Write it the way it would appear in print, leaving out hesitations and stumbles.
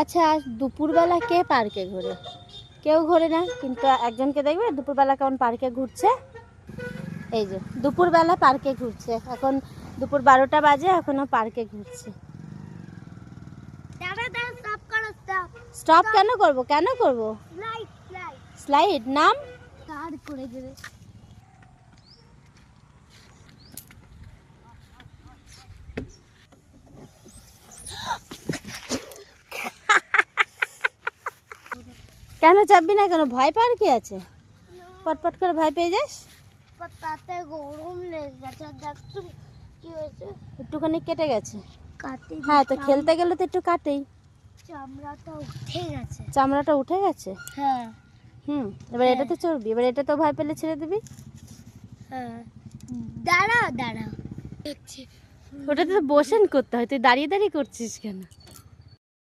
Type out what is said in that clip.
আচ্ছা, দুপুরবেলা কে পার্কে ঘোরে? কেউ ঘোরে না, কিন্তু একজনকে দেখবে দুপুরবেলা কেমন পার্কে ঘুরছে। এই যে দুপুরবেলা পার্কে ঘুরছে, এখন দুপুর 12টা বাজে, এখনো পার্কে ঘুরছে। স্টপ কেন করব? কেন করব? স্লাইড নাম করে দেবে। কেন চাপবি না? কেন ভয় পাওয়ার কি আছে? পটপট করে ভয় পেয়ে যাস। তাতে গরম লেগে গেছে, দেখছো কি হয়েছে? একটুখানি কেটে গেছে। হ্যাঁ, তো খেলতে গেলে তো একটু কাটেই। চামড়াটা উঠে গেছে। চামড়াটা উঠে গেছে? হ্যাঁ। এবার এটাতে চড়বি? এবার এটা তো ভয় পেলে ছেড়ে দিবি। হ্যাঁ, দাঁড়া। ওটাতে তো বসেন করতে হয়, তুই দাঁড়িয়ে দাঁড়িয়ে করছিস কেন?